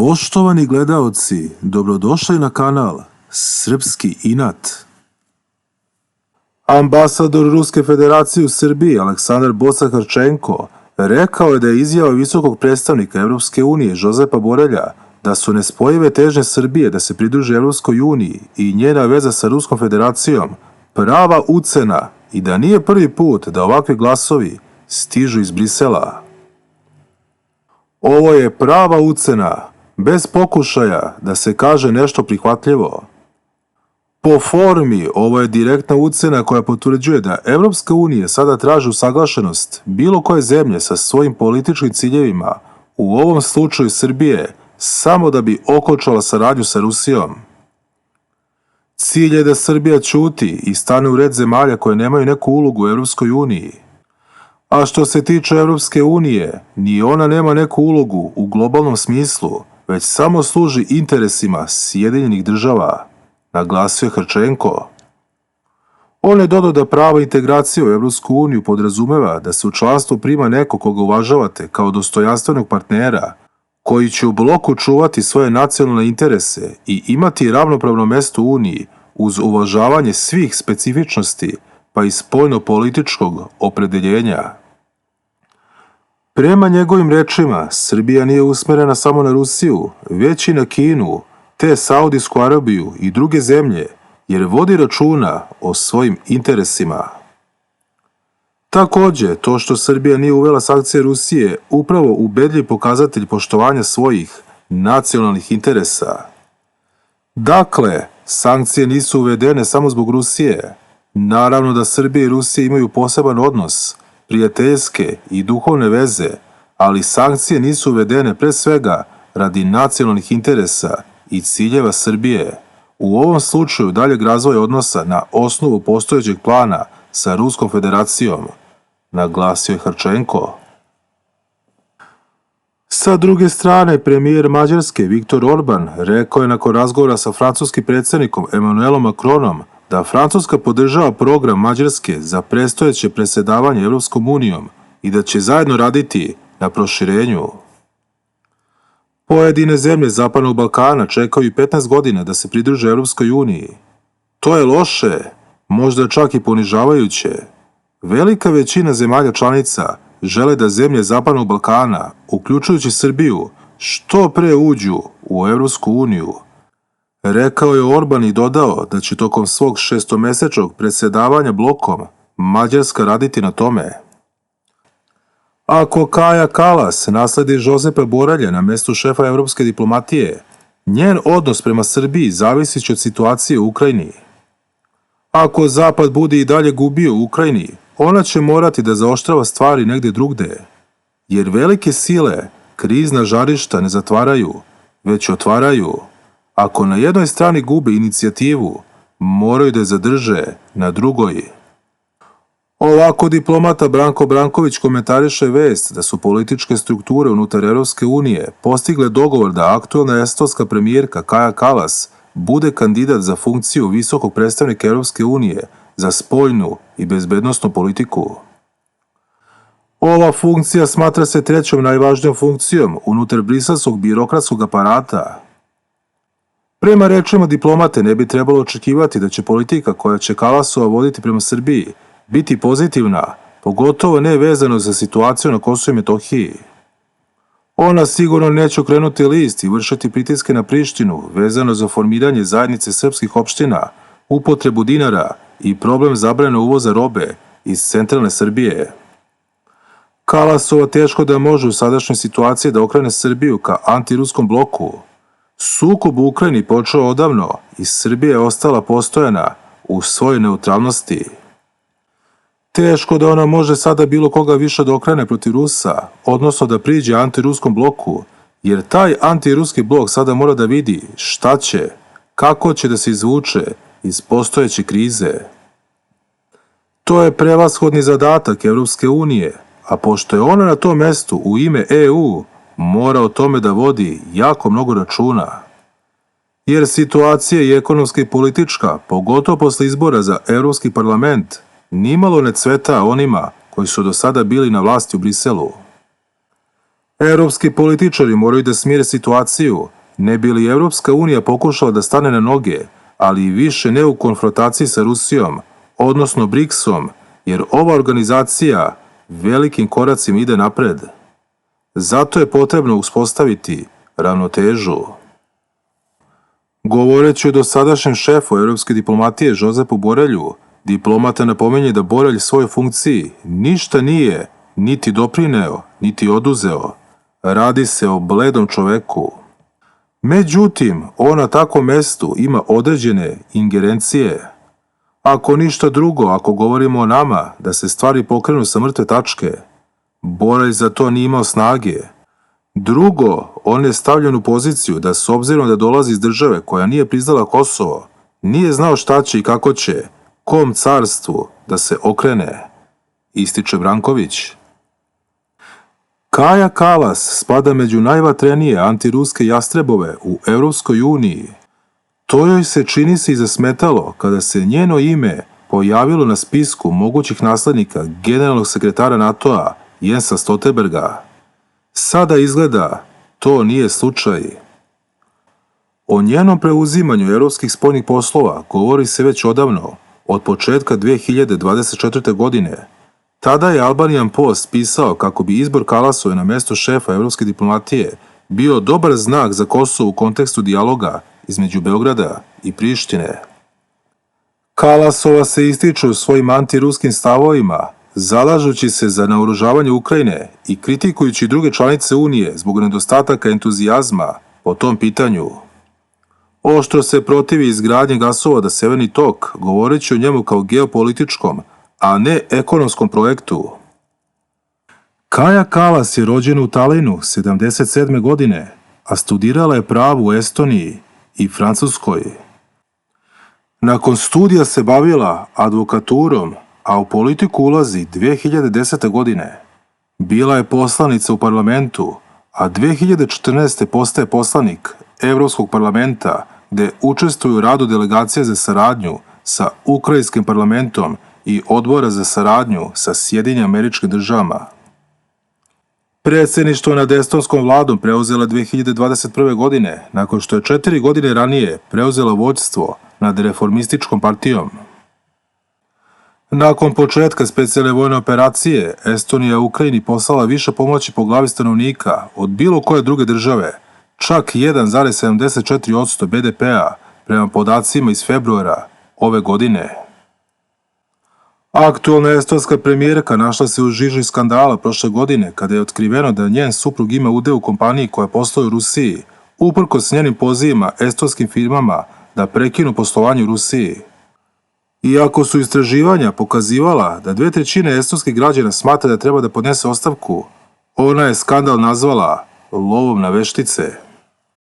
Poštovani gledaoci, dobrodošli na kanal Srpski inat. Ambasador Ruske federacije u Srbiji Aleksandar Boca-Hrčenko rekao je da je izjava visokog predstavnika Evropske unije Žozepa Borelja da su nespojive težnje Srbije da se pridruži Evropskoj uniji i njena veza sa Ruskom federacijom prava ucena i da nije prvi put da ovakvi glasovi stižu iz Brisela. Ovo je prava ucena, bez pokušaja da se kaže nešto prihvatljivo. Po formi, ovo je direktna ucena koja potvrđuje da Evropska unija sada traži usaglašenost bilo koje zemlje sa svojim političkim ciljevima, u ovom slučaju Srbije, samo da bi okončala saradnju sa Rusijom. Cilj je da Srbija ćuti i stane u red zemalja koje nemaju neku ulogu u Evropskoj uniji. A što se tiče Evropske unije, ni ona nema neku ulogu u globalnom smislu, već samo služi interesima Sjedinjenih država, naglasio je Hrčenko. On je dodao da prava integracija u Evropsku uniju podrazumeva da se u članstvo prima neko koga uvažavate kao dostojanstvenog partnera, koji će u bloku čuvati svoje nacionalne interese i imati ravnopravno mesto u Uniji uz uvažavanje svih specifičnosti pa i spoljno-političkog opredeljenja. Prema njegovim rečima, Srbija nije usmerena samo na Rusiju, već i na Kinu, te Saudijsku Arabiju i druge zemlje, jer vodi računa o svojim interesima. Također, to što Srbija nije uvela sankcije Rusije upravo ubedljiv pokazatelj poštovanja svojih nacionalnih interesa. Dakle, sankcije nisu uvedene samo zbog Rusije. Naravno da Srbija i Rusija imaju poseban odnos, prijateljske i duhovne veze, ali sankcije nisu uvedene pre svega radi nacionalnih interesa i ciljeva Srbije, u ovom slučaju daljeg razvoja odnosa na osnovu postojećeg plana sa Ruskom federacijom, naglasio je Hrčenko. Sa druge strane, premijer Mađarske Viktor Orban rekao je nakon razgovora sa francuskim predsjednikom Emmanuelom Macronom da Francuska podržava program Mađarske za predstojeće predsjedavanje Evropskom unijom i da će zajedno raditi na proširenju. Pojedine zemlje Zapadnog Balkana čekaju 15 godina da se pridruže Evropskoj uniji. To je loše, možda čak i ponižavajuće. Velika većina zemalja članica žele da zemlje Zapadnog Balkana, uključujući Srbiju, što pre uđu u Evropsku uniju. Rekao je Orban i dodao da će tokom svog šestomesečnog predsjedavanja blokom Mađarska raditi na tome. Ako Kaja Kalas nasledi Žozepa Borelja na mestu šefa evropske diplomatije, njen odnos prema Srbiji zavisit će od situacije u Ukrajini. Ako Zapad bude i dalje gubio u Ukrajini, ona će morati da zaoštrava stvari negdje drugde, jer velike sile krizna žarišta ne zatvaraju, već otvaraju. Ako na jednoj strani gube inicijativu, moraju da je zadrže na drugoj. Ovako diplomata Branko Branković komentariše vest da su političke strukture unutar Evropske unije postigle dogovor da aktuelna estonska premijerka Kaja Kalas bude kandidat za funkciju visokog predstavnika Evropske unije za spoljnu i bezbednosnu politiku. Ova funkcija smatra se trećom najvažnijom funkcijom unutar briselskog birokratskog aparata. Prema rečima diplomate ne bi trebalo očekivati da će politika koja će Kalasova voditi prema Srbiji biti pozitivna, pogotovo ne vezano za situaciju na Kosovu i Metohiji. Ona sigurno neće okrenuti list i vršiti pritiske na Prištinu vezano za formiranje zajednice srpskih opština, upotrebu dinara i problem zabrane uvoza robe iz centralne Srbije. Kalasova teško da može u sadašnjoj situaciji da okrene Srbiju ka antiruskom bloku. Sukob u Ukrajini počeo odavno i Srbija je ostala postojana u svojoj neutralnosti. Teško da ona može sada bilo koga više da okrene protiv Rusa, odnosno da priđe antiruskom bloku, jer taj antiruski blok sada mora da vidi šta će, kako će da se izvuče iz postojeće krize. To je prevashodni zadatak Evropske unije, a pošto je ona na tom mestu u ime EU, mora o tome da vodi jako mnogo računa. Jer situacija i ekonomska i politička, pogotovo posle izbora za Evropski parlament, nimalo ne cveta onima koji su do sada bili na vlasti u Briselu. Evropski političari moraju da smire situaciju, ne bi li Evropska unija pokušala da stane na noge, ali i više ne u konfrontaciji sa Rusijom, odnosno BRICS-om, jer ova organizacija velikim koracima ide napred. Zato je potrebno uspostaviti ravnotežu. Govoreći o dosadašnjem šefu evropske diplomatije Josepu Borelju, diplomata napominje da Borelj svojoj funkciji ništa nije niti doprineo, niti oduzeo. Radi se o bledom čoveku. Međutim, on na takvom mestu ima određene ingerencije. Ako ništa drugo, ako govorimo o nama, da se stvari pokrenu sa mrtve tačke, Borelj za to nije imao snage. Drugo, on je stavljen u poziciju da s obzirom da dolazi iz države koja nije priznala Kosovo, nije znao šta će i kako će, kom carstvu da se okrene, ističe Branković. Kaja Kalas spada među najvatrenije antiruske jastrebove u Evropskoj uniji. To joj se čini se i zasmetalo kada se njeno ime pojavilo na spisku mogućih naslednika generalnog sekretara NATO-a Jensa Stoltenberga. Sada izgleda to nije slučaj. O njenom preuzimanju evropskih spoljnih poslova govori se već odavno, od početka 2024. godine. Tada je Albanian Post pisao kako bi izbor Kalasove na mesto šefa evropske diplomatije bio dobar znak za Kosovo u kontekstu dijaloga između Beograda i Prištine. Kalasova se ističe u svojim antiruskim stavovima, zalažući se za naoružavanje Ukrajine i kritikujući druge članice Unije zbog nedostataka entuzijazma po tom pitanju. Oštro se protivi izgradnje gasovoda Severni tok, govoreći o njemu kao geopolitičkom, a ne ekonomskom projektu. Kaja Kalas je rođena u Talinu 1977. godine, a studirala je pravo u Estoniji i Francuskoj. Nakon studija se bavila advokaturom, a u politiku ulazi 2010. godine. Bila je poslanica u parlamentu, a 2014. postaje poslanik Evropskog parlamenta, gde učestvuje u radu delegacije za saradnju sa Ukrajinskim parlamentom i odbora za saradnju sa Sjedinjenim Američkim Državama. Predsjedništvo nad estonskom vladom preuzela 2021. godine, nakon što je 4 godine ranije preuzela vođstvo nad reformističkom partijom. Nakon početka specijalne vojne operacije, Estonija u Ukrajini poslala više pomoći po glavi stanovnika od bilo koje druge države, čak 1,74% BDP-a prema podacima iz februara ove godine. Aktualna estonska premijerka našla se u žiži skandala prošle godine kada je otkriveno da njen suprug ima udeo u kompaniji koja posluje u Rusiji, uprkos njenim pozivima estonskim firmama da prekinu poslovanje u Rusiji. Iako su istraživanja pokazivala da 2/3 estonskih građana smatra da treba da podnese ostavku, ona je skandal nazvala lovom na veštice.